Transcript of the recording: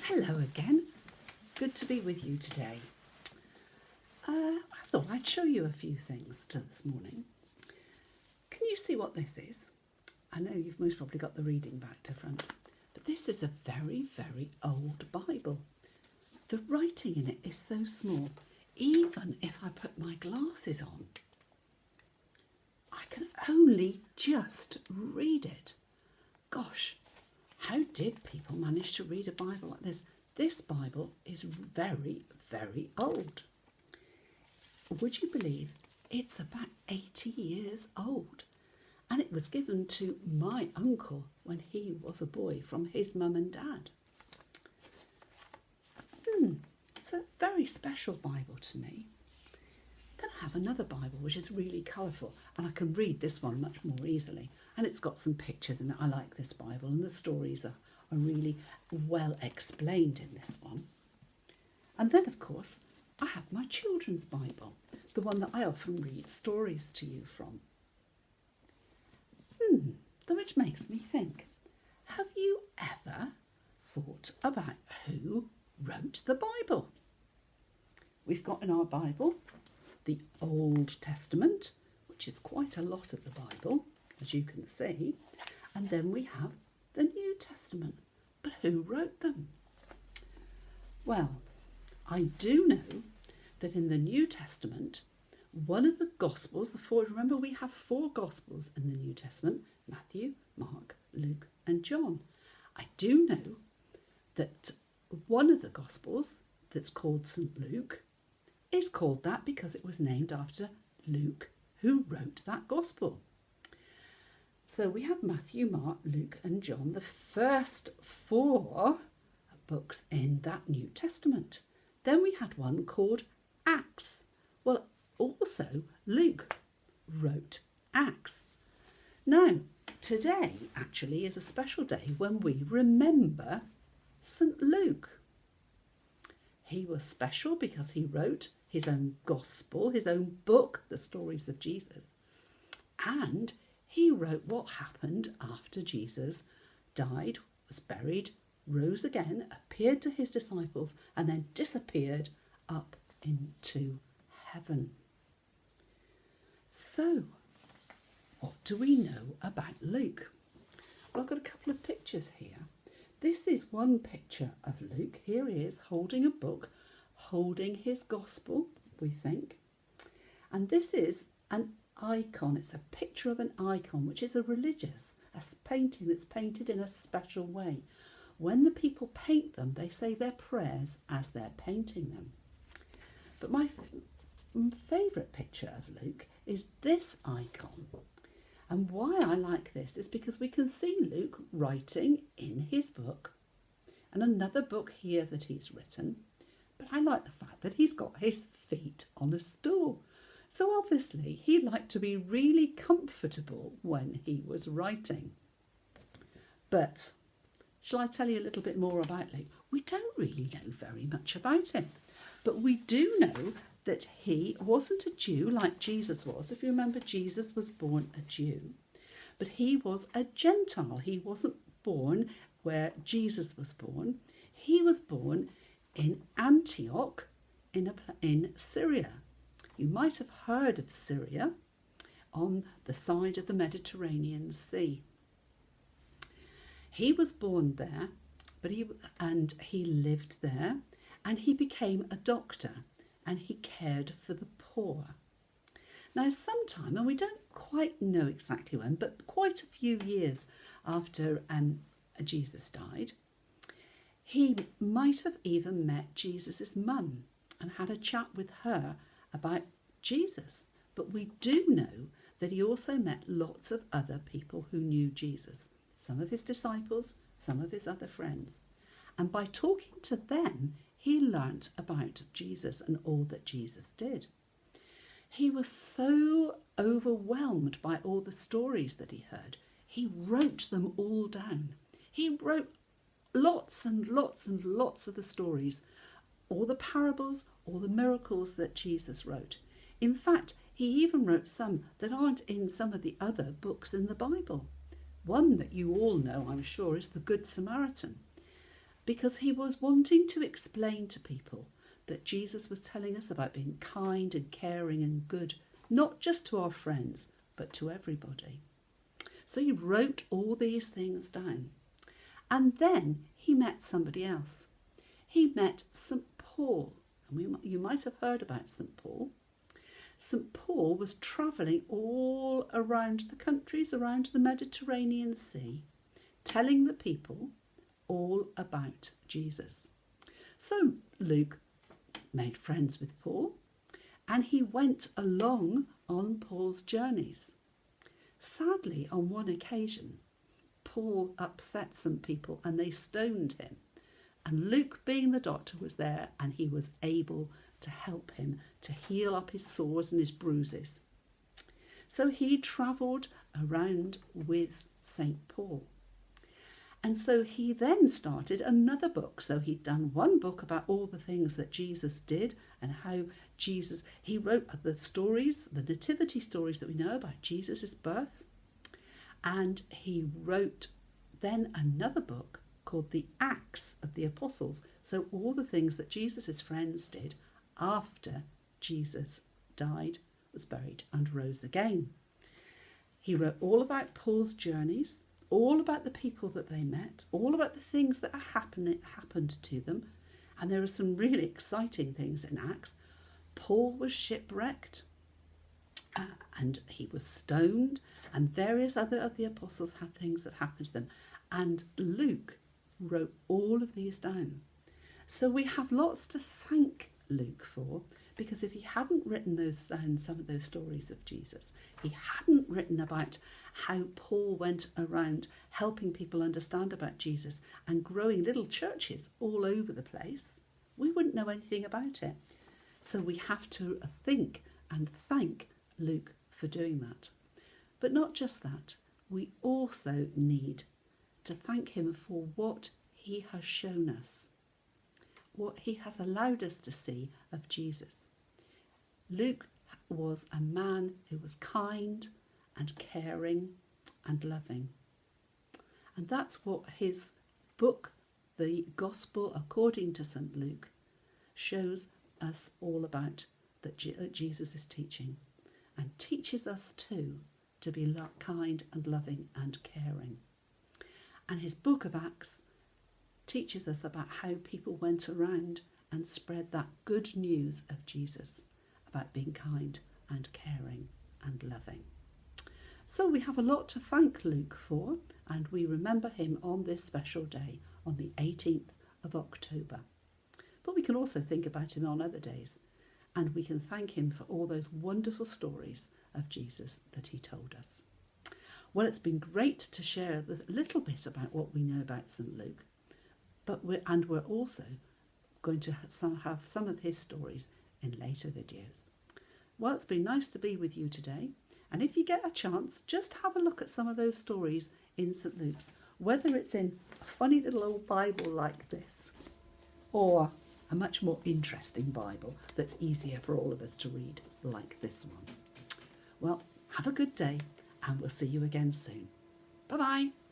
Hello again. Good to be with you today. I thought I'd show you a few things this morning. Can you see what this is? I know you've most probably got the reading back to front, but this is a very, very old Bible. The writing in it is so small, even if I put my glasses on, I can only just read it. Gosh, how did people manage to read a Bible like this? This Bible is very, very old. Would you believe it's about 80 years old? And it was given to my uncle when he was a boy from his mum and dad. It's a very special Bible to me. Then I have another Bible which is really colourful, and I can read this one much more easily. And it's got some pictures in it. I like this Bible, and the stories are really well explained in this one. And then, of course, I have my children's Bible, the one that I often read stories to you from. Which makes me think, have you ever thought about who wrote the Bible? We've got in our Bible the Old Testament, which is quite a lot of the Bible, as you can see, and then we have the New Testament. But who wrote them? Well, I do know that in the New Testament, one of the Gospels, remember we have 4 Gospels in the New Testament: Matthew, Mark, Luke and John. I do know that one of the Gospels, that's called St. Luke, is called that because it was named after Luke, who wrote that Gospel. So we have Matthew, Mark, Luke and John, the first 4 books in that New Testament. Then we had one called Acts. Well, also Luke wrote Acts. Now, today actually is a special day when we remember St. Luke. He was special because he wrote his own gospel, his own book, The Stories of Jesus. And he wrote what happened after Jesus died, was buried, rose again, appeared to his disciples, and then disappeared up into heaven. So, what do we know about Luke? Well, I've got a couple of pictures here. This is one picture of Luke. Here he is holding a book, holding his gospel, we think. And this is an icon. It's a picture of an icon, which is a painting that's painted in a special way. When the people paint them, they say their prayers as they're painting them. But my favourite picture of Luke is this icon. And why I like this is because we can see Luke writing in his book, and another book here that he's written. But I like the fact that he's got his feet on a stool. So obviously he liked to be really comfortable when he was writing. But shall I tell you a little bit more about Luke? We don't really know very much about him, but we do know that he wasn't a Jew like Jesus was. If you remember, Jesus was born a Jew, but he was a Gentile. He wasn't born where Jesus was born. He was born in Antioch in Syria. You might have heard of Syria, on the side of the Mediterranean Sea. He was born there, but he lived there, and he became a doctor, and he cared for the poor. Now, sometime, and we don't quite know exactly when, but quite a few years after Jesus died, he might have even met Jesus' mum and had a chat with her about Jesus. But we do know that he also met lots of other people who knew Jesus, some of his disciples, some of his other friends. And by talking to them, he learnt about Jesus and all that Jesus did. He was so overwhelmed by all the stories that he heard, he wrote them all down. He wrote lots and lots and lots of the stories, all the parables, all the miracles that Jesus wrote. In fact, he even wrote some that aren't in some of the other books in the Bible. One that you all know, I'm sure, is the Good Samaritan. because he was wanting to explain to people that Jesus was telling us about being kind and caring and good, not just to our friends, but to everybody. So he wrote all these things down. And then he met somebody else. He met St. Paul. And you might have heard about St. Paul. St. Paul was travelling all around the countries around the Mediterranean Sea, telling the people all about Jesus. So Luke made friends with Paul, and he went along on Paul's journeys. Sadly, on one occasion, Paul upset some people and they stoned him. And Luke, being the doctor, was there, and he was able to help him to heal up his sores and his bruises. So he travelled around with St. Paul. And so he then started another book. So he'd done one book about all the things that Jesus did and how he wrote the stories, the nativity stories that we know about Jesus' birth. And he wrote then another book called the Acts of the Apostles. So all the things that Jesus' friends did after Jesus died, was buried and rose again. He wrote all about Paul's journeys, all about the people that they met, all about the things that happened to them. And there are some really exciting things in Acts. Paul was shipwrecked and he was stoned, and various other of the apostles had things that happened to them. And Luke wrote all of these down. So we have lots to thank Luke for, because if he hadn't written those down, some of those stories of Jesus, he hadn't written about how Paul went around helping people understand about Jesus and growing little churches all over the place, we wouldn't know anything about it. So we have to think and thank Luke for doing that. But not just that, we also need to thank him for what he has shown us, what he has allowed us to see of Jesus. Luke was a man who was kind and caring and loving. And that's what his book, The Gospel According to St. Luke, shows us all about, that Jesus is teaching, and teaches us too to be kind and loving and caring. And his book of Acts teaches us about how people went around and spread that good news of Jesus, about being kind and caring and loving. So we have a lot to thank Luke for, and we remember him on this special day, on the 18th of October. But we can also think about him on other days, and we can thank him for all those wonderful stories of Jesus that he told us. Well, it's been great to share a little bit about what we know about St. Luke, but we're also going to have some of his stories in later videos. Well, it's been nice to be with you today, and if you get a chance, just have a look at some of those stories in St. Luke's, whether it's in a funny little old Bible like this, or a much more interesting Bible that's easier for all of us to read, like this one. Well, have a good day, and we'll see you again soon. Bye-bye.